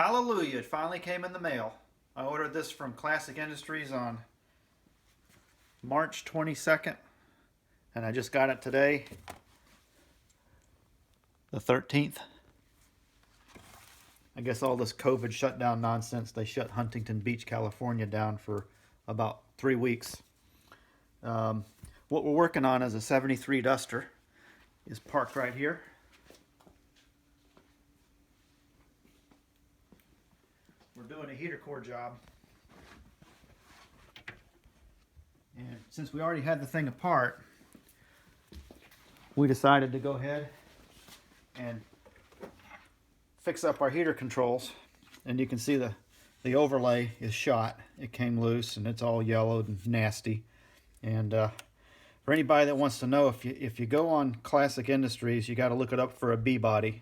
Hallelujah, it finally came in the mail. I ordered this from Classic Industries on March 22nd, and I just got it today, the 13th. I guess all this COVID shutdown nonsense, they shut Huntington Beach, California down for about 3 weeks. What we're working on is a 73 Duster. Is parked right here. We're doing a heater core job. And since we already had the thing apart, we decided to go ahead and fix up our heater controls. And you can see the overlay is shot. It came loose and it's all yellowed and nasty. And for anybody that wants to know, if you go on Classic Industries, you got to look it up for a B body.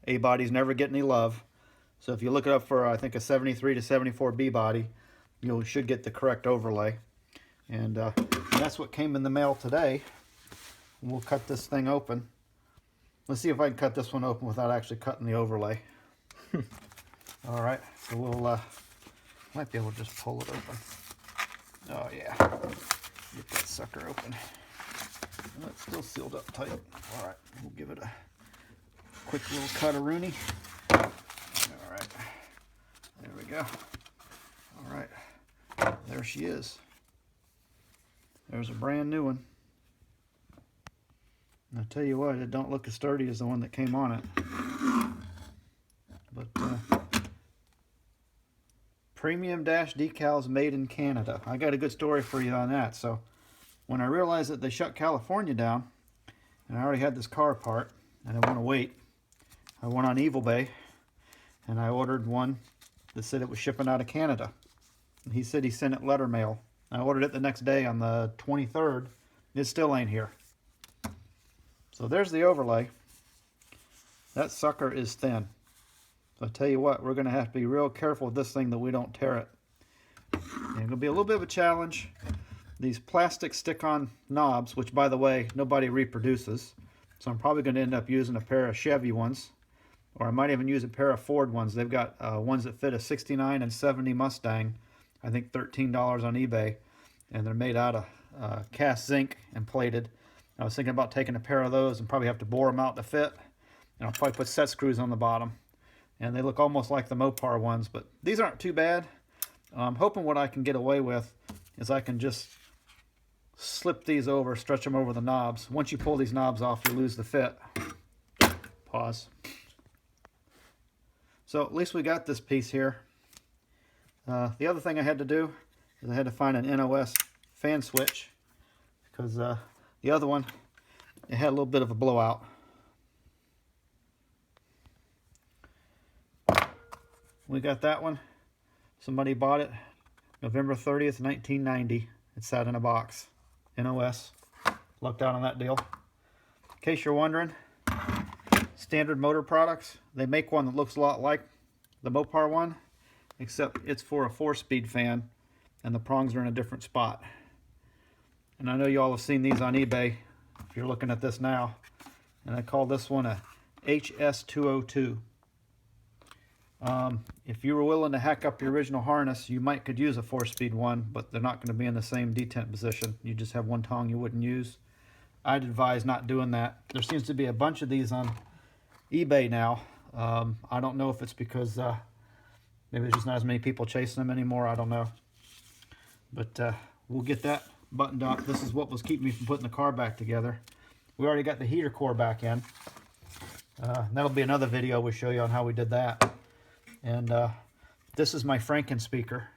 A bodies never get any love. So if you look it up for, I think, a 73 to 74 B body, you should get the correct overlay. And that's what came in the mail today. We'll cut this thing open. Let's see if I can cut this one open without actually cutting the overlay. All right, so we'll might be able to just pull it open. Oh yeah, get that sucker open. Oh, it's still sealed up tight. All right, we'll give it a quick little cut-a-rooney. All right, there we go. All right, there she is. There's a brand new one. And I'll tell you what, it don't look as sturdy as the one that came on it. But premium dash decals made in Canada. I got a good story for you on that. So when I realized that they shut California down, and I already had this car apart, and I didn't want to wait, I went on eBay and I ordered one that said it was shipping out of Canada. And he said he sent it letter mail. I ordered it the next day on the 23rd. It still ain't here. So there's the overlay. That sucker is thin. So I tell you what, we're going to have to be real careful with this thing that we don't tear it. And it'll be a little bit of a challenge. These plastic stick-on knobs, which by the way, nobody reproduces. So I'm probably going to end up using a pair of Chevy ones. Or I might even use a pair of Ford ones. They've got ones that fit a 69 and 70 Mustang. I think $13 on eBay. And they're made out of cast zinc and plated. I was thinking about taking a pair of those and probably have to bore them out to fit. And I'll probably put set screws on the bottom. And they look almost like the Mopar ones, but these aren't too bad. I'm hoping what I can get away with is I can just slip these over, stretch them over the knobs. Once you pull these knobs off, you lose the fit. Pause. So at least we got this piece here. The other thing I had to do is I had to find an NOS fan switch because the other one, it had a little bit of a blowout. We got that one. Somebody bought it November 30th, 1990. It sat in a box. NOS. Lucked out on that deal. In case you're wondering, Standard Motor Products, they make one that looks a lot like the Mopar one, except it's for a 4-speed fan and the prongs are in a different spot. And I know you all have seen these on eBay if you're looking at this now. And I call this one a HS202. If you were willing to hack up your original harness, you could use a 4-speed one, but they're not going to be in the same detent position. You just have one tong you wouldn't use. I'd advise not doing that. There seems to be a bunch of these on eBay now. I don't know if it's because maybe there's just not as many people chasing them anymore. I don't know. But we'll get that buttoned up. This is what was keeping me from putting the car back together. We already got the heater core back in. That'll be another video we'll show you on how we did that. And this is my Franken speaker.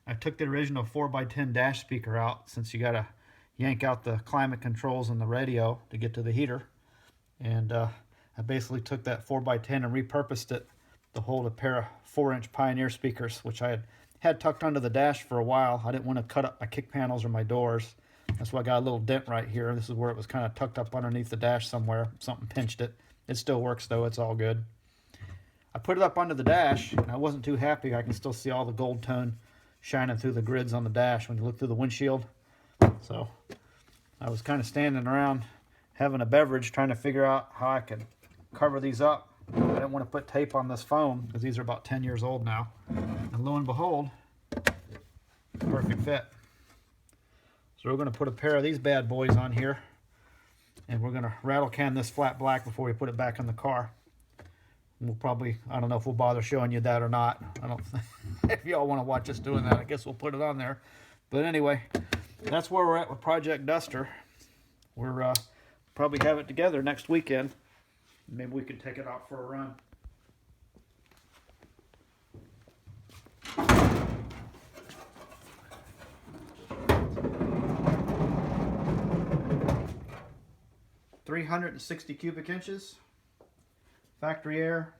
I took the original 4x10 dash speaker out since you got to yank out the climate controls and the radio to get to the heater. And I basically took that 4x10 and repurposed it to hold a pair of 4-inch Pioneer speakers, which I had tucked under the dash for a while. I didn't want to cut up my kick panels or my doors. That's why I got a little dent right here. This is where it was kind of tucked up underneath the dash somewhere. Something pinched it. It still works though. It's all good. I put it up under the dash, and I wasn't too happy. I can still see all the gold tone shining through the grids on the dash when you look through the windshield. So I was kind of standing around having a beverage trying to figure out how I could cover these up I didn't want to put tape on this foam because these are about 10 years old now. And lo and behold, perfect fit. So we're going to put a pair of these bad boys on here, and we're going to rattle can this flat black before we put it back in the car. We'll probably, I don't know if we'll bother showing you that or not. I don't if y'all want to watch us doing that, I guess we'll put it on there. But anyway, that's where we're at with Project Duster. We're probably have it together next weekend. Maybe we could take it out for a run. $360 cubic inches, factory air,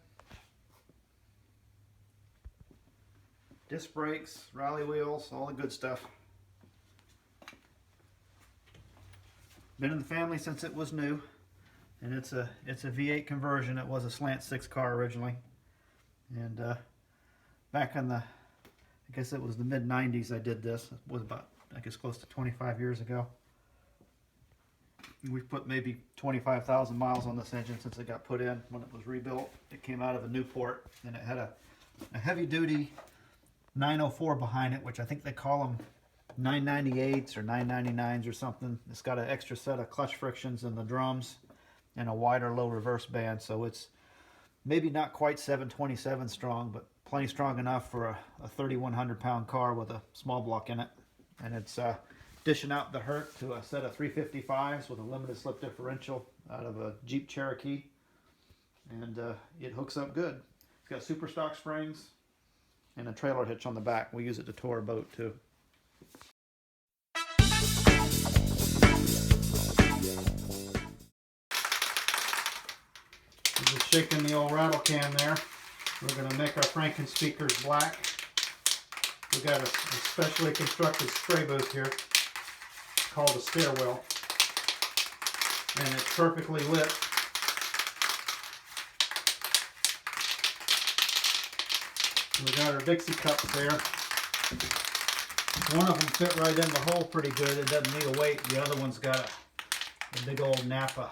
disc brakes, rally wheels, all the good stuff. Been in the family since it was new, and it's a V8 conversion. It was a slant 6 car originally, and back in the, I guess it was the mid 90s I did this. It was about, I guess, close to 25 years ago. We've put maybe 25,000 miles on this engine since it got put in when it was rebuilt. It came out of a Newport, and it had a heavy duty 904 behind it, which I think they call them 998s or 999s or something. It's got an extra set of clutch frictions in the drums and a wider low reverse band, so it's maybe not quite 727 strong, but plenty strong enough for a 3,100 pound car with a small block in it. And it's dishing out the hurt to a set of 355s with a limited slip differential out of a Jeep Cherokee, and it hooks up good. It's got super stock springs and a trailer hitch on the back. We use it to tow a boat too. Just shaking the old rattle can there. We're going to make our Franken speakers black. We got a specially constructed spray booth here called a stairwell, and it's perfectly lit. We got our Dixie cups there. One of them fit right in the hole pretty good. It doesn't need a weight. The other one's got a big old Napa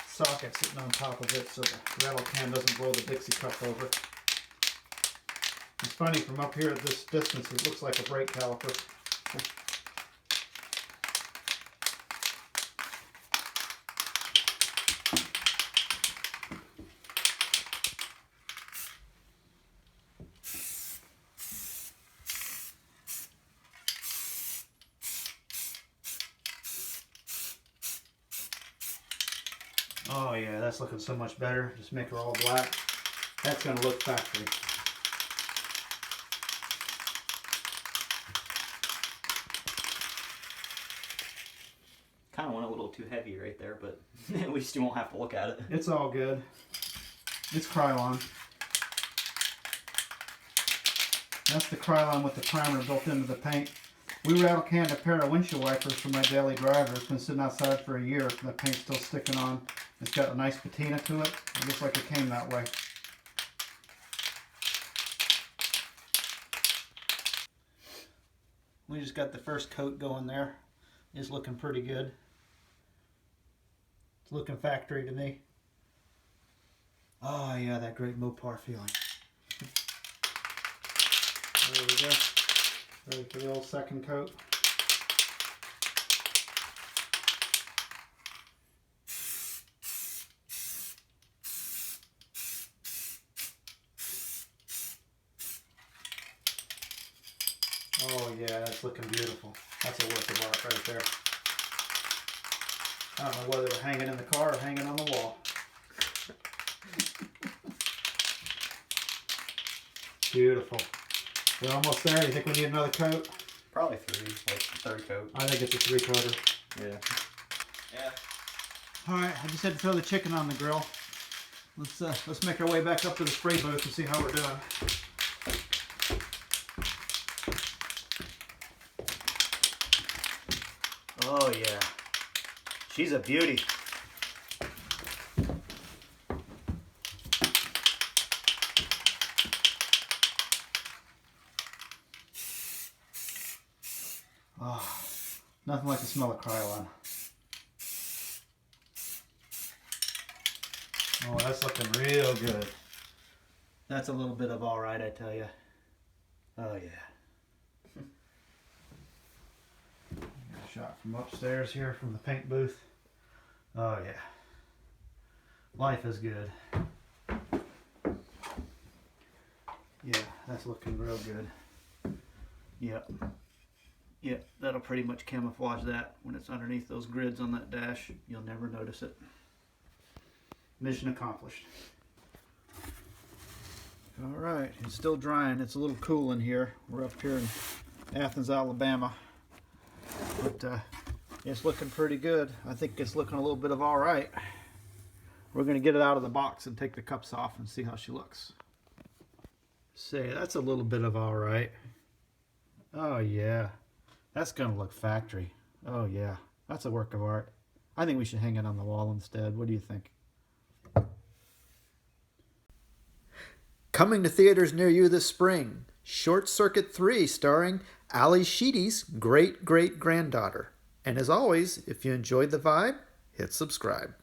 socket sitting on top of it so the rattle can doesn't blow the Dixie cup over. It's funny, from up here at this distance it looks like a brake caliper. Oh yeah, that's looking so much better. Just make her all black. That's going to look factory. Kind of went a little too heavy right there, but at least you won't have to look at it. It's all good. It's Krylon. That's the Krylon with the primer built into the paint. We rattle canned a pair of windshield wipers for my daily driver. It's been sitting outside for a year. The paint's still sticking on. It's got a nice patina to it. It looks like it came that way. We just got the first coat going there. It's looking pretty good. It's looking factory to me. Oh yeah, that great Mopar feeling. There we go. Ready for the old second coat. Oh yeah, that's looking beautiful. That's a work of art right there. I don't know whether to hang it in the car or hang it on the wall. Beautiful. We're almost there. You think we need another coat? Probably 3, like the third coat. I think it's a 3-coater. Yeah. Yeah. Alright, I just had to throw the chicken on the grill. Let's make our way back up to the spray booth and see how we're doing. Oh yeah. She's a beauty. Oh, nothing like the smell of Krylon. Oh, that's looking real good. That's a little bit of all right, I tell you. Oh, yeah. Got a shot from upstairs here from the paint booth. Oh, yeah. Life is good. Yeah, that's looking real good. Yep. Yep, that'll pretty much camouflage that when it's underneath those grids on that dash. You'll never notice it. Mission accomplished. All right, it's still drying. It's a little cool in here. We're up here in Athens, Alabama. But it's looking pretty good. I think it's looking a little bit of all right. We're going to get it out of the box and take the cups off and see how she looks. Say, that's a little bit of all right. Oh, yeah. That's going to look factory. Oh, yeah. That's a work of art. I think we should hang it on the wall instead. What do you think? Coming to theaters near you this spring, Short Circuit 3 starring Ali Sheedy's great-great-granddaughter. And as always, if you enjoyed the vibe, hit subscribe.